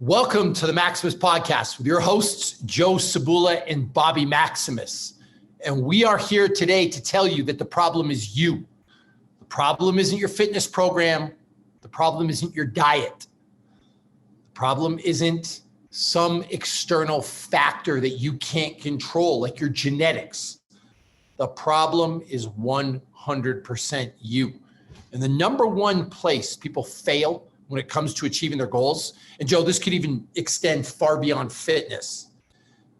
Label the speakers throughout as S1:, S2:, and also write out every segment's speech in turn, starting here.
S1: Welcome to the Maximus podcast with your hosts, Joe Sabula and Bobby Maximus. And we are here today to tell you that the problem is you. The problem isn't your fitness program. The problem isn't your diet. The problem isn't some external factor that you can't control, like your genetics. The problem is 100% you. And the number one place people fail when it comes to achieving their goals, and Joe, this could even extend far beyond fitness,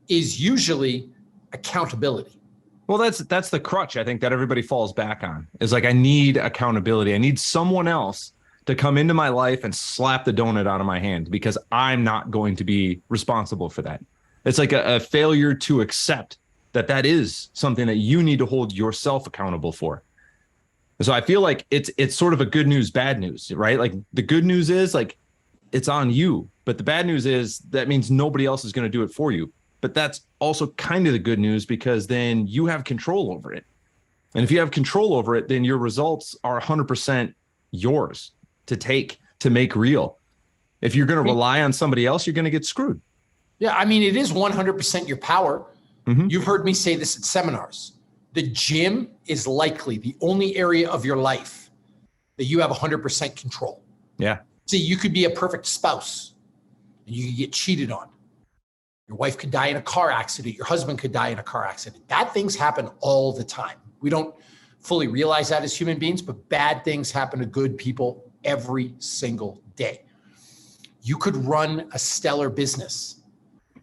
S1: is usually accountability.
S2: Well, that's the crutch I think that everybody falls back on, is like, I need accountability. I need someone else to come into my life and slap the donut out of my hand because I'm not going to be responsible for that. It's like a failure to accept that is something that you need to hold yourself accountable for. So I feel like it's sort of a good news, bad news, right? Like the good news is like it's on you, but the bad news is that means nobody else is going to do it for you. But that's also kind of the good news because then you have control over it. And if you have control over it, then your results are 100% yours to take, to make real. If you're going to rely on somebody else, you're going to get screwed.
S1: Yeah, I mean, it is 100% your power.
S2: Mm-hmm.
S1: You've heard me say this at seminars. The gym is likely the only area of your life that you have 100% control.
S2: Yeah.
S1: See, you could be a perfect spouse and you could get cheated on. Your wife could die in a car accident. Your husband could die in a car accident. Bad things happen all the time. We don't fully realize that as human beings, but bad things happen to good people every single day. You could run a stellar business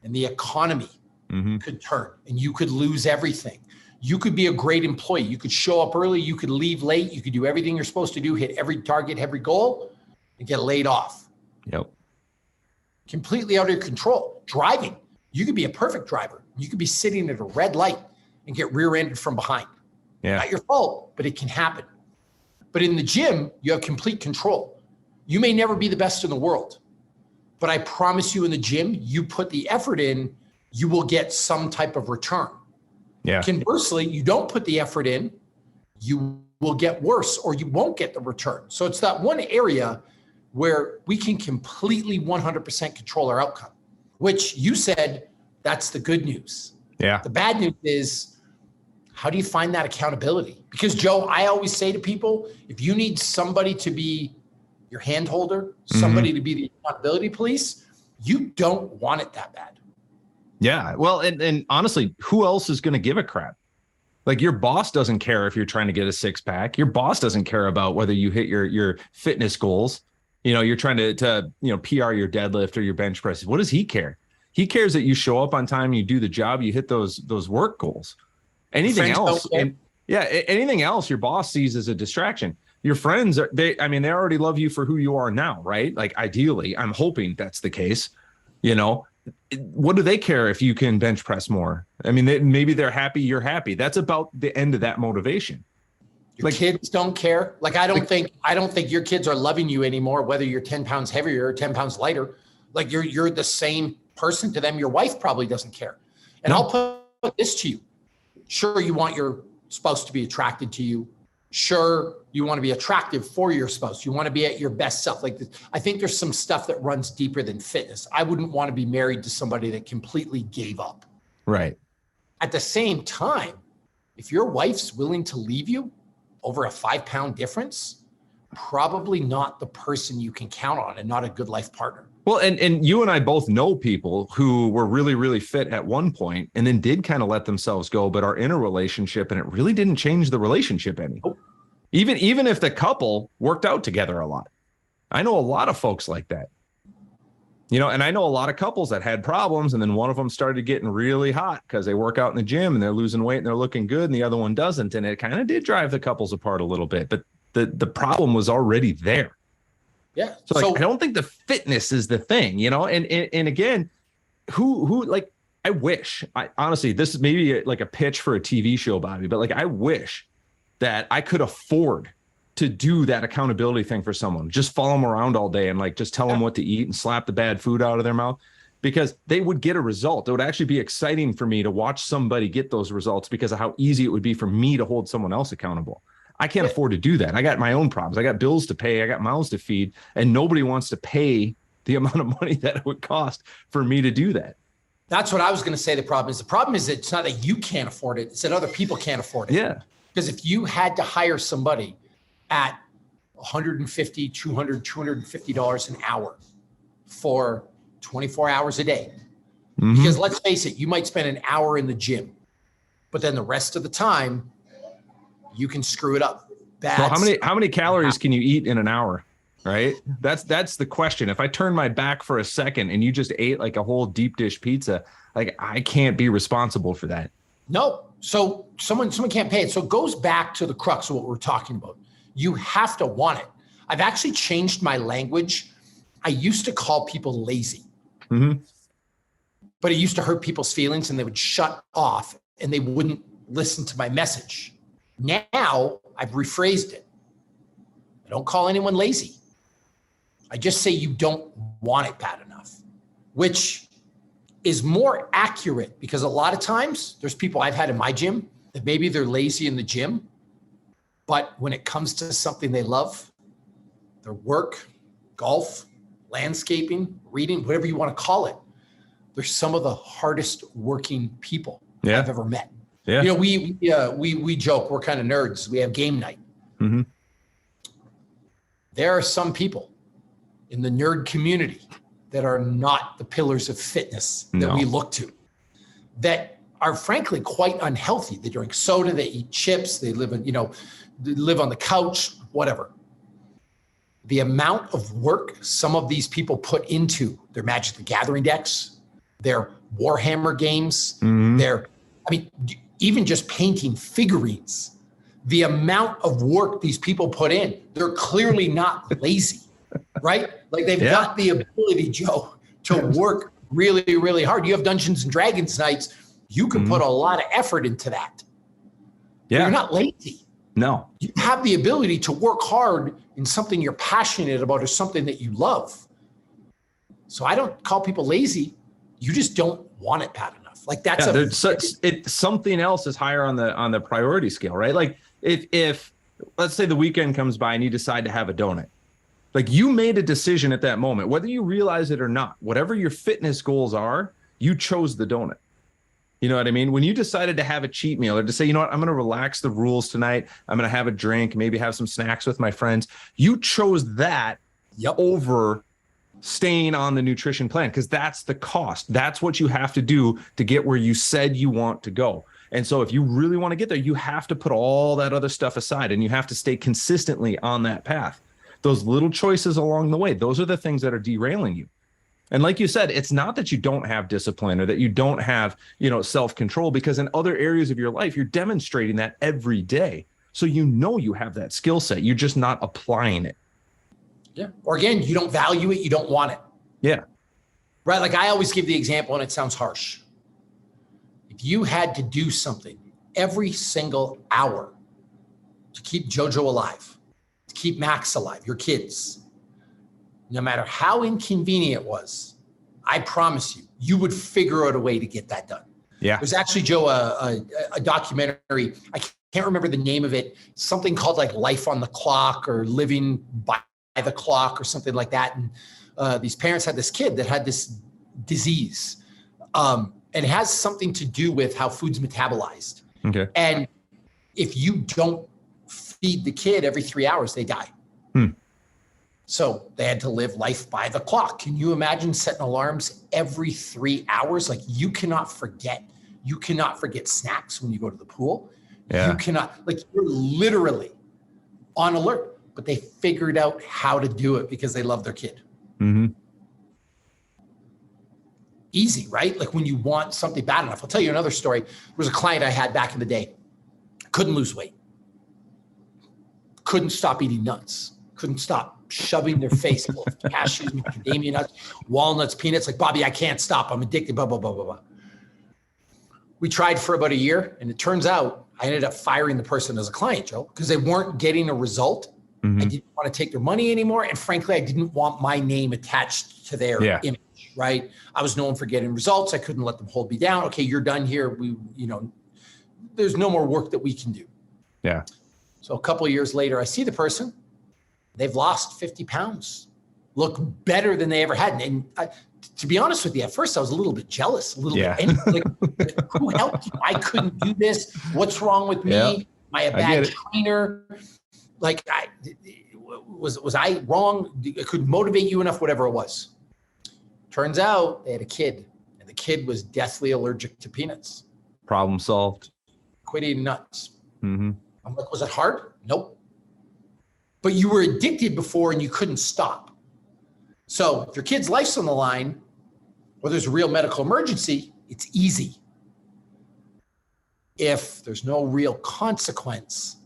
S1: and the economy could turn and you could lose everything. You could be a great employee. You could show up early. You could leave late. You could do everything you're supposed to do, hit every target, every goal, and get laid off.
S2: Yep.
S1: Completely out of your control. Driving. You could be a perfect driver. You could be sitting at a red light and get rear-ended from behind.
S2: Yeah.
S1: Not your fault, but it can happen. But in the gym, you have complete control. You may never be the best in the world, but I promise you in the gym, you put the effort in, you will get some type of return.
S2: Yeah.
S1: Conversely, you don't put the effort in, you will get worse or you won't get the return. So it's that one area where we can completely 100% control our outcome, which you said that's the good news.
S2: Yeah.
S1: The bad news is, how do you find that accountability? Because Joe, I always say to people, if you need somebody to be your hand holder, somebody to be the accountability police, you don't want it that bad.
S2: Yeah. Well, and honestly, who else is going to give a crap? Like your boss doesn't care if you're trying to get a six pack. Your boss doesn't care about whether you hit your fitness goals. You know, you're trying to PR your deadlift or your bench press. What does he care? He cares that you show up on time, you do the job, you hit those work goals. Anything else, anything else your boss sees as a distraction. Your friends they already love you for who you are now, right? Like ideally, I'm hoping that's the case. You know, what do they care if you can bench press more? I mean, maybe they're happy you're happy. That's about the end of that motivation.
S1: Your kids don't care. Like, I don't think your kids are loving you anymore, whether you're 10 pounds heavier or 10 pounds lighter. Like you're the same person to them. Your wife probably doesn't care. And I'll put this to you. Sure, you want your spouse to be attracted to you. Sure, you want to be attractive for your spouse. You want to be at your best self. Like this. I think there's some stuff that runs deeper than fitness. I wouldn't want to be married to somebody that completely gave up.
S2: Right.
S1: At the same time, if your wife's willing to leave you over a 5-pound difference, probably not the person you can count on and not a good life partner.
S2: Well, and you and I both know people who were really, really fit at one point and then did kind of let themselves go, but are in a relationship and it really didn't change the relationship any. Oh. Even if the couple worked out together a lot. I know a lot of folks like that. You know, and I know a lot of couples that had problems and then one of them started getting really hot because they work out in the gym and they're losing weight and they're looking good and the other one doesn't. And it kind of did drive the couples apart a little bit, but the problem was already there.
S1: Yeah.
S2: So I don't think the fitness is the thing, you know, and again, who like, I wish honestly, this is maybe like a pitch for a TV show, Bobby, but like, I wish that I could afford to do that accountability thing for someone, just follow them around all day and like, just tell them what to eat and slap the bad food out of their mouth because they would get a result. It would actually be exciting for me to watch somebody get those results because of how easy it would be for me to hold someone else accountable. I can't afford to do that. I got my own problems. I got bills to pay. I got mouths to feed and nobody wants to pay the amount of money that it would cost for me to do that.
S1: That's what I was going to say. The problem is that it's not that you can't afford it. It's that other people can't afford it.
S2: Yeah.
S1: Because if you had to hire somebody at $150, $200, $250 an hour for 24 hours a day, because let's face it, you might spend an hour in the gym, but then the rest of the time you can screw it up.
S2: Well, how many calories can you eat in an hour? Right? That's the question. If I turn my back for a second and you just ate like a whole deep dish pizza, like I can't be responsible for that.
S1: No. So someone can't pay it. So it goes back to the crux of what we're talking about. You have to want it. I've actually changed my language. I used to call people lazy, but it used to hurt people's feelings and they would shut off and they wouldn't listen to my message. Now I've rephrased it. I don't call anyone lazy. I just say you don't want it bad enough, which is more accurate because a lot of times there's people I've had in my gym that maybe they're lazy in the gym, but when it comes to something they love, their work, golf, landscaping, reading, whatever you want to call it, they're some of the hardest working people I've ever met. Yeah. You know, we joke, we're kind of nerds. We have game night. There are some people in the nerd community that are not the pillars of fitness that we look to, that are frankly quite unhealthy. They drink soda, they eat chips, they live on the couch, whatever. The amount of work some of these people put into their Magic the Gathering decks, their Warhammer games, even just painting figurines, the amount of work these people put in, they're clearly not lazy, right? Like they've got the ability, Joe, to work really, really hard. You have Dungeons and Dragons nights. You can put a lot of effort into that. Yeah. You're not lazy.
S2: No.
S1: You have the ability to work hard in something you're passionate about or something that you love. So I don't call people lazy. You just don't want it bad enough. Like that's
S2: something else is higher on the priority scale, right? Like if let's say the weekend comes by and you decide to have a donut, like you made a decision at that moment, whether you realize it or not, whatever your fitness goals are, you chose the donut. You know what I mean? When you decided to have a cheat meal or to say, you know what, I'm going to relax the rules tonight. I'm going to have a drink, maybe have some snacks with my friends. You chose that over staying on the nutrition plan because that's the cost. That's what you have to do to get where you said you want to go. And so if you really want to get there, you have to put all that other stuff aside and you have to stay consistently on that path. Those little choices along the way, those are the things that are derailing you. And like you said, it's not that you don't have discipline or that you don't have, self-control, because in other areas of your life, you're demonstrating that every day. So you have that skill set. You're just not applying it.
S1: Yeah. Or again, you don't value it. You don't want it.
S2: Yeah.
S1: Right. Like I always give the example and it sounds harsh. If you had to do something every single hour to keep JoJo alive, to keep Max alive, your kids, no matter how inconvenient it was, I promise you would figure out a way to get that done. Yeah. There's actually, Joe, a documentary, I can't remember the name of it, something called like Life on the Clock or Living by the Clock or something like that. And these parents had this kid that had this disease. And it has something to do with how food's metabolized. Okay. And if you don't feed the kid every 3 hours, they die. So they had to live life by the clock. Can you imagine setting alarms every 3 hours? Like you cannot forget snacks when you go to the pool. Yeah. You cannot, like you're literally on alert, but they figured out how to do it because they love their kid. Easy, right? Like when you want something bad enough. I'll tell you another story. There was a client I had back in the day, couldn't lose weight, couldn't stop eating nuts, couldn't stop shoving their face full of cashews, macadamia nuts, walnuts, peanuts. Like, Bobby, I can't stop. I'm addicted, blah, blah, blah, blah, blah. We tried for about a year, and it turns out I ended up firing the person as a client, Joe, because they weren't getting a result. I didn't want to take their money anymore. And frankly, I didn't want my name attached to their image, right? I was known for getting results. I couldn't let them hold me down. Okay, you're done here. There's no more work that we can do. Yeah. So a couple of years later, I see the person. They've lost 50 pounds, look better than they ever had. And to be honest with you, at first I was a little bit jealous, a little bit. Like, who helped you? I couldn't do this. What's wrong with me?
S2: Yeah,
S1: Am I a bad trainer? Like, was I wrong? I couldn't motivate you enough, whatever it was. Turns out they had a kid, and the kid was deathly allergic to peanuts.
S2: Problem solved.
S1: Quit eating nuts.
S2: Mm-hmm.
S1: I'm like, was it hard? Nope. But you were addicted before and you couldn't stop. So if your kid's life's on the line, or there's a real medical emergency, it's easy. If there's no real consequence,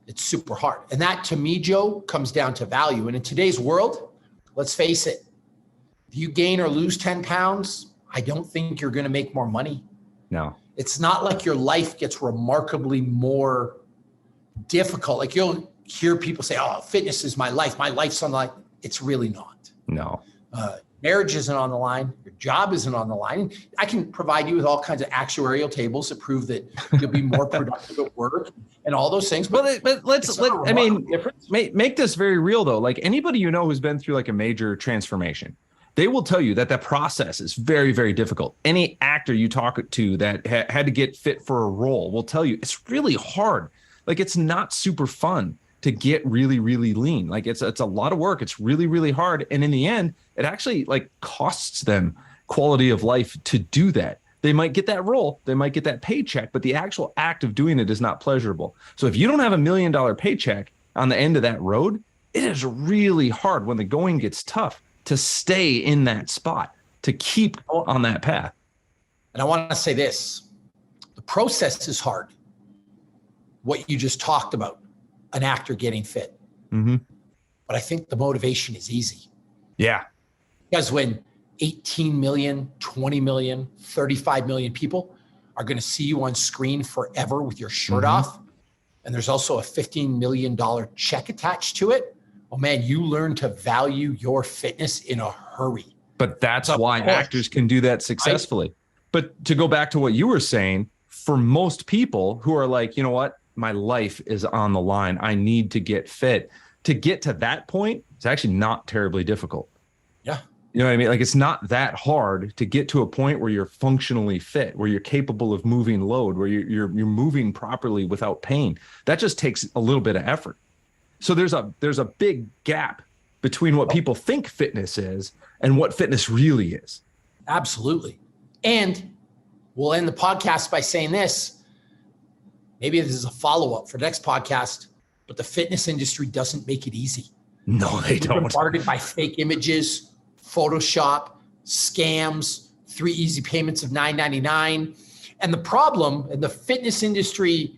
S1: it's super hard. And that, to me, Joe, comes down to value. And in today's world, let's face it, if you gain or lose 10 pounds, I don't think you're going to make more money.
S2: No.
S1: It's not like your life gets remarkably more difficult. Like, you'll hear people say, oh, fitness is my life. My life's on the line. It's really not.
S2: No.
S1: Marriage isn't on the line. Your job isn't on the line. I can provide you with all kinds of actuarial tables that prove that you'll be more productive at work and all those things.
S2: But make this very real though. Like, anybody you know who's been through like a major transformation, they will tell you that that process is very, very difficult. Any actor you talk to that had to get fit for a role will tell you it's really hard. Like, it's not super fun to get really, really lean. Like, it's a lot of work. It's really, really hard. And in the end, it actually like costs them quality of life to do that. They might get that role, they might get that paycheck, but the actual act of doing it is not pleasurable. So if you don't have $1 million paycheck on the end of that road, it is really hard when the going gets tough to stay in that spot, to keep on that path.
S1: And I want to say this, the process is hard. What you just talked about, an actor getting fit.
S2: Mm-hmm.
S1: But I think the motivation is easy.
S2: Yeah.
S1: Because when 18 million, 20 million, 35 million people are going to see you on screen forever with your shirt off, and there's also a $15 million check attached to it, oh man, you learn to value your fitness in a hurry.
S2: But that's why actors can do that successfully. But to go back to what you were saying, for most people who are like, you know what, my life is on the line, I need to get fit. To get to that point, it's actually not terribly difficult.
S1: Yeah.
S2: You know what I mean? Like, it's not that hard to get to a point where you're functionally fit, where you're capable of moving load, where you're moving properly without pain. That just takes a little bit of effort. So there's a big gap between what people think fitness is and what fitness really is.
S1: Absolutely. And we'll end the podcast by saying this. Maybe this is a follow-up for the next podcast, but the fitness industry doesn't make it easy.
S2: No, they don't.
S1: Bombarded by fake images, Photoshop, scams, 3 easy payments of $9.99. And the problem in the fitness industry,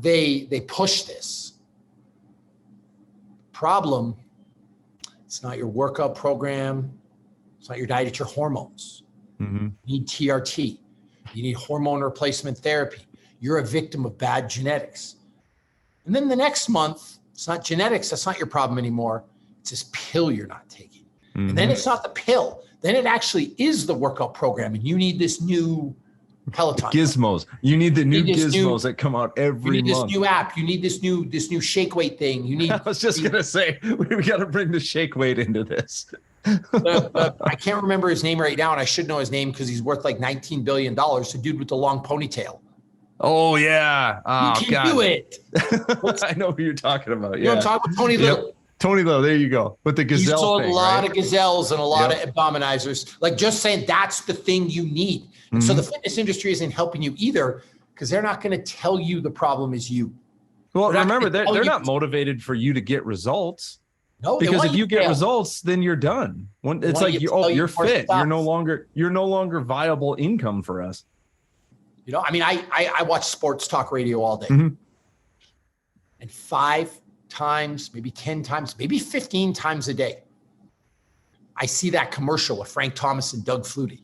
S1: they push this. Problem, it's not your workout program. It's not your diet, it's your hormones.
S2: Mm-hmm.
S1: You need TRT. You need hormone replacement therapy. You're a victim of bad genetics. And then the next month, it's not genetics, that's not your problem anymore. It's this pill you're not taking. Mm-hmm. And then it's not the pill. Then it actually is the workout program, and you need this new Peloton.
S2: Gizmos. You need the new gizmos that come out every month.
S1: You need this new app. You need this new shake weight thing. You need.
S2: I was just going to say, we got to bring the shake weight into this.
S1: I can't remember his name right now, and I should know his name because he's worth like $19 billion. The dude with the long ponytail.
S2: Oh, yeah. Oh,
S1: you can do it.
S2: I know who you're talking about. Yeah.
S1: You know what I'm talking about? Tony Little.
S2: Yep. Tony Little, there you go. With the gazelle
S1: He sold
S2: thing,
S1: a lot
S2: right?
S1: of gazelles and a lot of abdominizers. Like, just saying that's the thing you need. And so the fitness industry isn't helping you either, because they're not going to tell you the problem is you.
S2: Well, remember, they're not motivated for you to get results.
S1: No,
S2: because if you get results, then you're done. It's like you're fit. You're no longer viable income for us.
S1: You know, I mean, I watch sports talk radio all day.
S2: Mm-hmm.
S1: And 5 times, maybe 10 times, maybe 15 times a day, I see that commercial with Frank Thomas and Doug Flutie.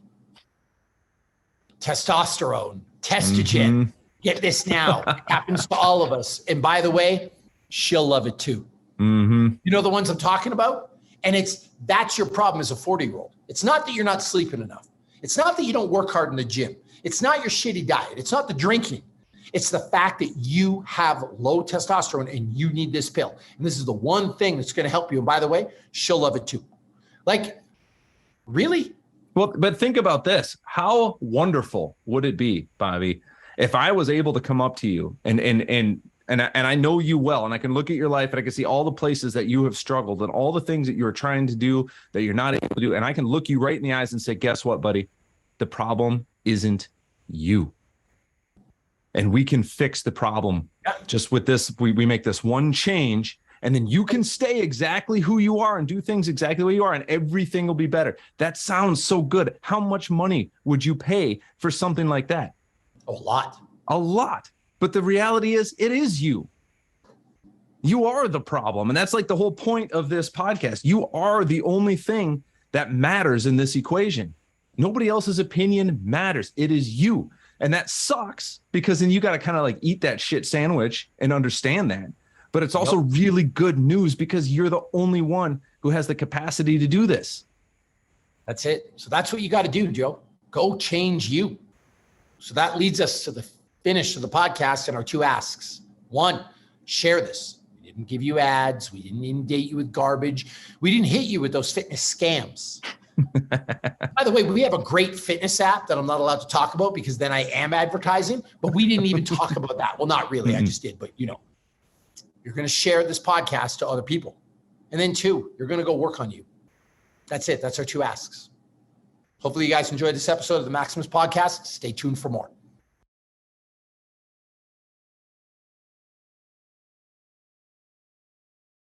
S1: Testosterone, testogen, get this now. It happens to all of us. And by the way, she'll love it too.
S2: Mm-hmm.
S1: You know the ones I'm talking about? And that's your problem as a 40-year-old. It's not that you're not sleeping enough. It's not that you don't work hard in the gym. It's not your shitty diet. It's not the drinking. It's the fact that you have low testosterone and you need this pill. And this is the one thing that's going to help you. And by the way, she'll love it too. Like, really?
S2: Well, but think about this. How wonderful would it be, Bobby, if I was able to come up to you and I know you well, and I can look at your life and I can see all the places that you have struggled and all the things that you're trying to do that you're not able to do. And I can look you right in the eyes and say, guess what, buddy? The problem isn't you. And we can fix the problem just with this. We make this one change, and then you can stay exactly who you are and do things exactly the way you are, and everything will be better. That sounds so good. How much money would you pay for something like that?
S1: A lot.
S2: A lot. But the reality is, it is you. You are the problem. And that's like the whole point of this podcast. You are the only thing that matters in this equation. Nobody else's opinion matters. It is you. And that sucks, because then you got to kind of like eat that shit sandwich and understand that. But it's also really good news, because you're the only one who has the capacity to do this.
S1: That's it. So that's what you got to do, Joe. Go change you. So that leads us to the finish of the podcast and our two asks. One, share this. We didn't give you ads. We didn't inundate you with garbage. We didn't hit you with those fitness scams. By the way, we have a great fitness app that I'm not allowed to talk about, because then I am advertising, but we didn't even talk about that. Well, not really. I just did, but you know, you're going to share this podcast to other people. And then two, you're going to go work on you. That's it. That's our two asks. Hopefully you guys enjoyed this episode of the Maximus podcast. Stay tuned for more.